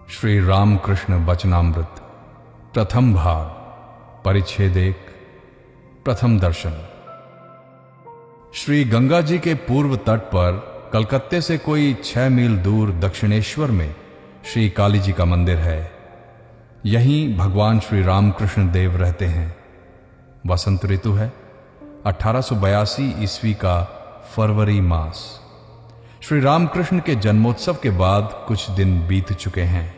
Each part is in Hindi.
श्री रामकृष्ण वचनामृत प्रथम भाग परिच्छेद 1 प्रथम दर्शन। श्री गंगा जी के पूर्व तट पर कलकत्ते से कोई 6 मील दूर दक्षिणेश्वर में श्री काली जी का मंदिर है। यहीं भगवान श्री रामकृष्ण देव रहते हैं। वसंत ऋतु है, 1882 ईस्वी का फरवरी मास। श्री रामकृष्ण के जन्मोत्सव के बाद कुछ दिन बीत चुके हैं।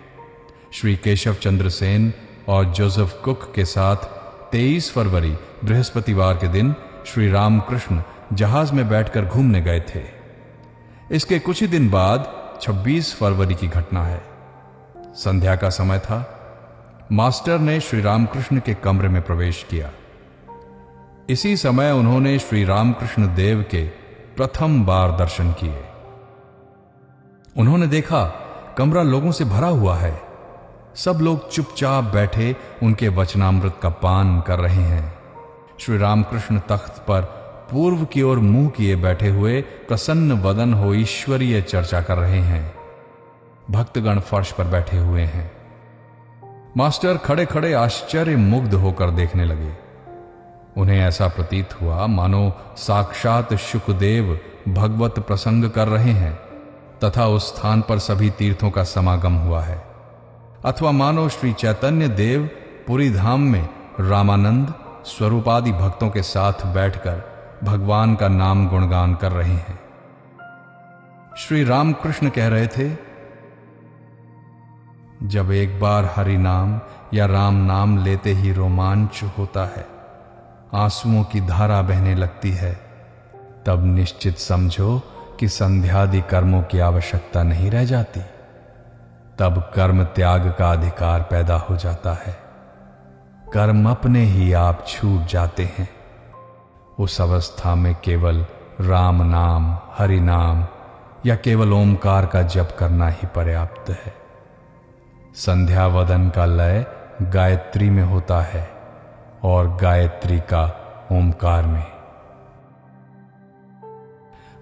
श्री केशव चंद्र सेन और जोसेफ कुक के साथ 23 फरवरी बृहस्पतिवार के दिन श्री रामकृष्ण जहाज में बैठकर घूमने गए थे। इसके कुछ ही दिन बाद 26 फरवरी की घटना है। संध्या का समय था। मास्टर ने श्री रामकृष्ण के कमरे में प्रवेश किया। इसी समय उन्होंने श्री रामकृष्ण देव के प्रथम बार दर्शन किए। उन्होंने देखा कमरा लोगों से भरा हुआ है। सब लोग चुपचाप बैठे उनके वचनामृत का पान कर रहे हैं। श्री रामकृष्ण तख्त पर पूर्व की ओर मुंह किए बैठे हुए प्रसन्न वदन हो ईश्वरीय चर्चा कर रहे हैं। भक्तगण फर्श पर बैठे हुए हैं। मास्टर खड़े खड़े आश्चर्य मुग्ध होकर देखने लगे। उन्हें ऐसा प्रतीत हुआ मानो साक्षात शुकदेव भगवत प्रसंग कर रहे हैं तथा उस स्थान पर सभी तीर्थों का समागम हुआ है, अथवा मानो श्री चैतन्य देव पुरी धाम में रामानंद स्वरूपादि भक्तों के साथ बैठकर भगवान का नाम गुणगान कर रहे हैं। श्री रामकृष्ण कह रहे थे, जब एक बार हरि नाम या राम नाम लेते ही रोमांच होता है, आंसुओं की धारा बहने लगती है, तब निश्चित समझो कि संध्यादि कर्मों की आवश्यकता नहीं रह जाती। तब कर्म त्याग का अधिकार पैदा हो जाता है। कर्म अपने ही आप छूट जाते हैं। उस अवस्था में केवल राम नाम, हरि नाम या केवल ओमकार का जप करना ही पर्याप्त है। संध्या वदन का लय गायत्री में होता है और गायत्री का ओमकार में।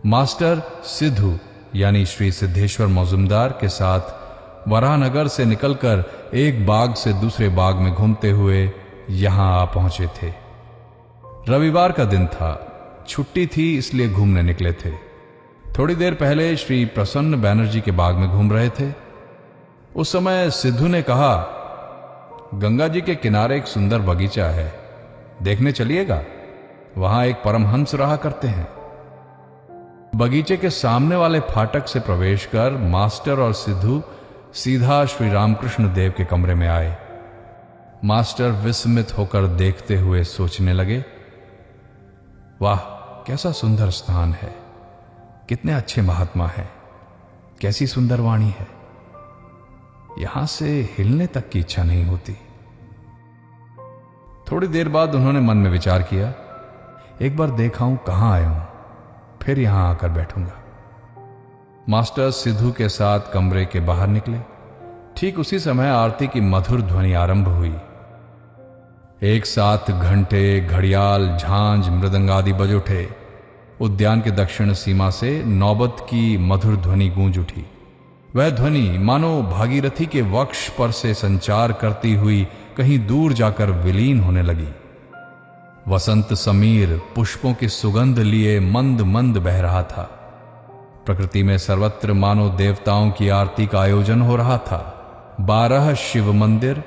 मास्टर सिद्धू यानी श्री सिद्धेश्वर मौजूमदार के साथ वराहनगर से निकलकर एक बाग से दूसरे बाग में घूमते हुए यहां आ पहुंचे थे। रविवार का दिन था, छुट्टी थी, इसलिए घूमने निकले थे। थोड़ी देर पहले श्री प्रसन्न बैनर्जी के बाग में घूम रहे थे। उस समय सिद्धू ने कहा, गंगा जी के किनारे एक सुंदर बगीचा है, देखने चलिएगा। वहां एक परमहंस रहा करते हैं। बगीचे के सामने वाले फाटक से प्रवेश कर मास्टर और सिद्धू सीधा श्री रामकृष्ण देव के कमरे में आए। मास्टर विस्मित होकर देखते हुए सोचने लगे, वाह कैसा सुंदर स्थान है, कितने अच्छे महात्मा हैं, कैसी सुंदर वाणी है। यहां से हिलने तक की इच्छा नहीं होती। थोड़ी देर बाद उन्होंने मन में विचार किया, एक बार देखाऊं कहां आया हूं, फिर यहां आकर बैठूंगा। मास्टर सिद्धू के साथ कमरे के बाहर निकले। ठीक उसी समय आरती की मधुर ध्वनि आरंभ हुई। एक साथ घंटे, घड़ियाल, झांझ, मृदंग आदि बज उठे। उद्यान के दक्षिण सीमा से नौबत की मधुर ध्वनि गूंज उठी। वह ध्वनि मानो भागीरथी के वक्ष पर से संचार करती हुई कहीं दूर जाकर विलीन होने लगी। वसंत समीर पुष्पों की सुगंध लिए मंद मंद बह रहा था। प्रकृति में सर्वत्र मानो देवताओं की आरती का आयोजन हो रहा था। 12 शिव मंदिर,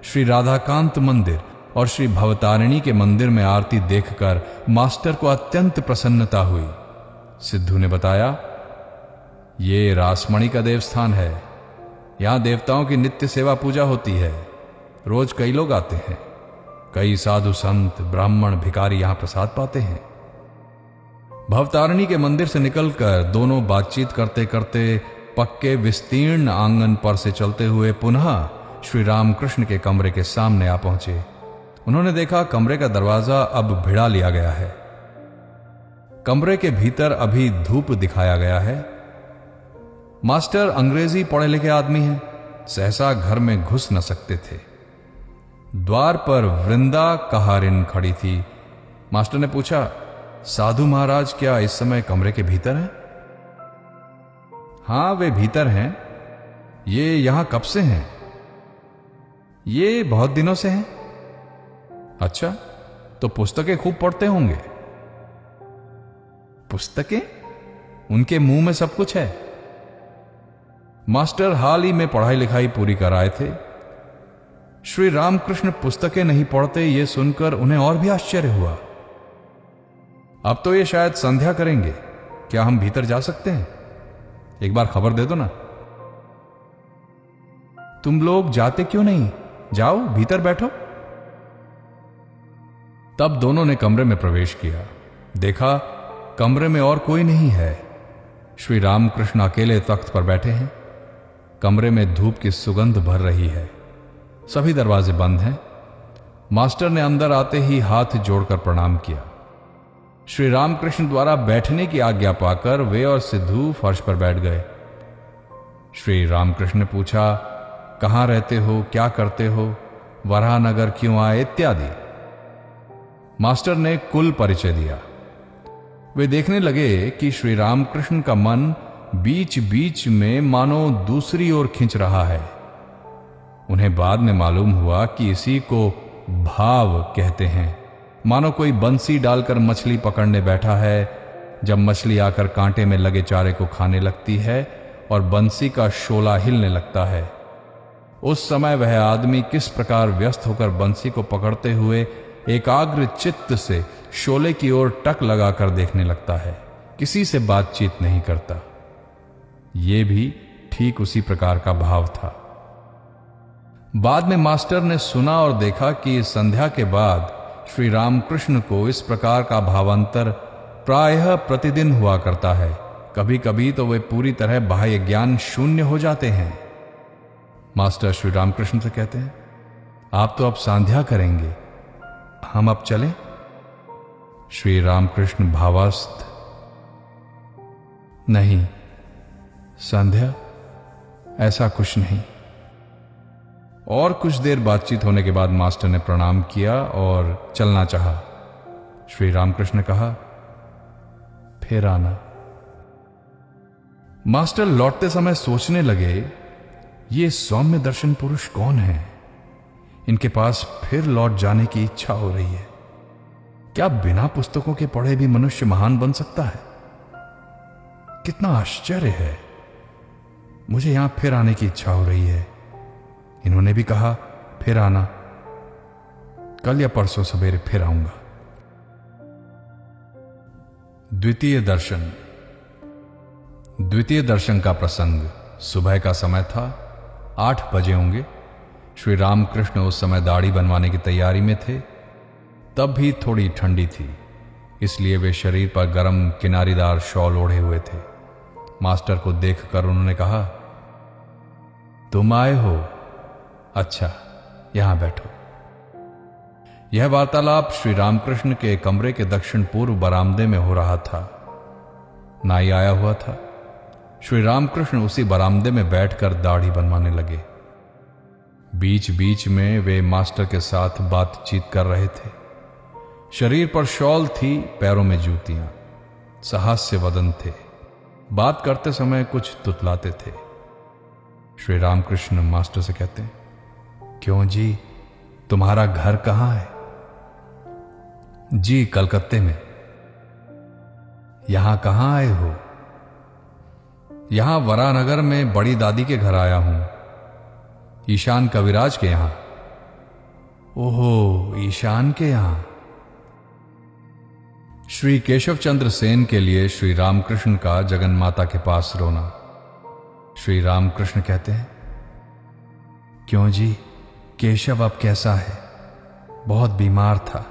श्री राधाकांत मंदिर और श्री भवतारिणी के मंदिर में आरती देखकर मास्टर को अत्यंत प्रसन्नता हुई। सिद्धू ने बताया, ये रासमणि का देवस्थान है। यहां देवताओं की नित्य सेवा पूजा होती है। रोज कई लोग आते हैं। कई साधु संत, ब्राह्मण, भिखारी यहां प्रसाद पाते हैं। भवतारिणी के मंदिर से निकलकर दोनों बातचीत करते करते पक्के विस्तीर्ण आंगन पर से चलते हुए पुनः श्री रामकृष्ण के कमरे के सामने आ पहुंचे। उन्होंने देखा कमरे का दरवाजा अब भिड़ा लिया गया है। कमरे के भीतर अभी धूप दिखाया गया है। मास्टर अंग्रेजी पढ़े लिखे आदमी हैं, सहसा घर में घुस न सकते थे। द्वार पर वृंदा कहारिन खड़ी थी। मास्टर ने पूछा, साधु महाराज क्या इस समय कमरे के भीतर हैं? हां, वे भीतर हैं। ये यहां कब से हैं? ये बहुत दिनों से हैं। अच्छा, तो पुस्तकें खूब पढ़ते होंगे। पुस्तकें? उनके मुंह में सब कुछ है। मास्टर हाल ही में पढ़ाई लिखाई पूरी कर आए थे। श्री रामकृष्ण पुस्तकें नहीं पढ़ते, यह सुनकर उन्हें और भी आश्चर्य हुआ। अब तो ये शायद संध्या करेंगे। क्या हम भीतर जा सकते हैं? एक बार खबर दे दो ना। तुम लोग जाते क्यों नहीं? जाओ, भीतर बैठो। तब दोनों ने कमरे में प्रवेश किया। देखा कमरे में और कोई नहीं है। श्री रामकृष्ण अकेले तख्त पर बैठे हैं। कमरे में धूप की सुगंध भर रही है। सभी दरवाजे बंद हैं। मास्टर ने अंदर आते ही हाथ जोड़कर प्रणाम किया। श्री रामकृष्ण द्वारा बैठने की आज्ञा पाकर वे और सिद्धू फर्श पर बैठ गए। श्री रामकृष्ण ने पूछा, कहां रहते हो, क्या करते हो, वराहनगर क्यों आए इत्यादि। मास्टर ने कुल परिचय दिया। वे देखने लगे कि श्री रामकृष्ण का मन बीच बीच में मानो दूसरी ओर खिंच रहा है। उन्हें बाद में मालूम हुआ कि इसी को भाव कहते हैं। मानो कोई बंसी डालकर मछली पकड़ने बैठा है। जब मछली आकर कांटे में लगे चारे को खाने लगती है और बंसी का शोला हिलने लगता है, उस समय वह आदमी किस प्रकार व्यस्त होकर बंसी को पकड़ते हुए एकाग्र चित्त से शोले की ओर टक लगाकर देखने लगता है, किसी से बातचीत नहीं करता। यह भी ठीक उसी प्रकार का भाव था। बाद में मास्टर ने सुना और देखा कि संध्या के बाद श्री रामकृष्ण को इस प्रकार का भावांतर प्रायः प्रतिदिन हुआ करता है। कभी कभी तो वे पूरी तरह बाह्य ज्ञान शून्य हो जाते हैं। मास्टर श्री रामकृष्ण से कहते हैं, आप तो अब संध्या करेंगे, हम अब चलें? श्री रामकृष्ण भावास्थ, नहीं संध्या, ऐसा कुछ नहीं। और कुछ देर बातचीत होने के बाद मास्टर ने प्रणाम किया और चलना चाहा। श्री रामकृष्ण ने कहा, फिर आना। मास्टर लौटते समय सोचने लगे, ये सौम्य दर्शन पुरुष कौन है? इनके पास फिर लौट जाने की इच्छा हो रही है। क्या बिना पुस्तकों के पढ़े भी मनुष्य महान बन सकता है? कितना आश्चर्य है। मुझे यहां फिर आने की इच्छा हो रही है। इन्होंने भी कहा फिर आना। कल या परसों सवेरे फिर आऊंगा। द्वितीय दर्शन। द्वितीय दर्शन का प्रसंग। सुबह का समय था, 8 बजे होंगे। श्री रामकृष्ण उस समय दाढ़ी बनवाने की तैयारी में थे। तब भी थोड़ी ठंडी थी, इसलिए वे शरीर पर गर्म किनारीदार शॉल ओढ़े हुए थे। मास्टर को देखकर उन्होंने कहा, तुम आए हो? अच्छा, यहां बैठो। यह वार्तालाप श्री रामकृष्ण के कमरे के दक्षिण पूर्व बरामदे में हो रहा था। नाई आया हुआ था। श्री रामकृष्ण उसी बरामदे में बैठकर दाढ़ी बनवाने लगे। बीच बीच में वे मास्टर के साथ बातचीत कर रहे थे। शरीर पर शॉल थी, पैरों में जूतियां। सहास्य वदन थे। बात करते समय कुछ तुतलाते थे। श्री रामकृष्ण मास्टर से कहते हैं, क्यों जी, तुम्हारा घर कहां है? जी, कलकत्ते में। यहां कहां आए हो? यहां वरानगर में बड़ी दादी के घर आया हूं, ईशान कविराज के यहां। ओहो, ईशान के यहां। श्री केशव चंद्र सेन के लिए श्री रामकृष्ण का जगन माता के पास रोना। श्री रामकृष्ण कहते हैं, क्यों जी, केशव अब कैसा है? बहुत बीमार था।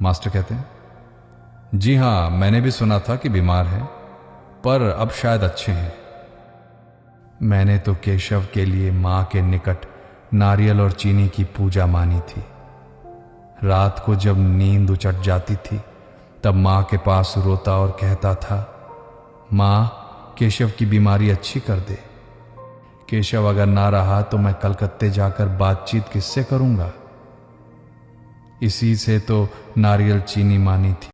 मास्टर कहते हैं, जी हां, मैंने भी सुना था कि बीमार है, पर अब शायद अच्छे हैं। मैंने तो केशव के लिए मां के निकट नारियल और चीनी की पूजा मानी थी। रात को जब नींद उचट जाती थी, तब मां के पास रोता और कहता था, मां, केशव की बीमारी अच्छी कर दे। केशव अगर ना रहा तो मैं कलकत्ते जाकर बातचीत किससे करूंगा? इसी से तो नारियल चीनी मानी थी।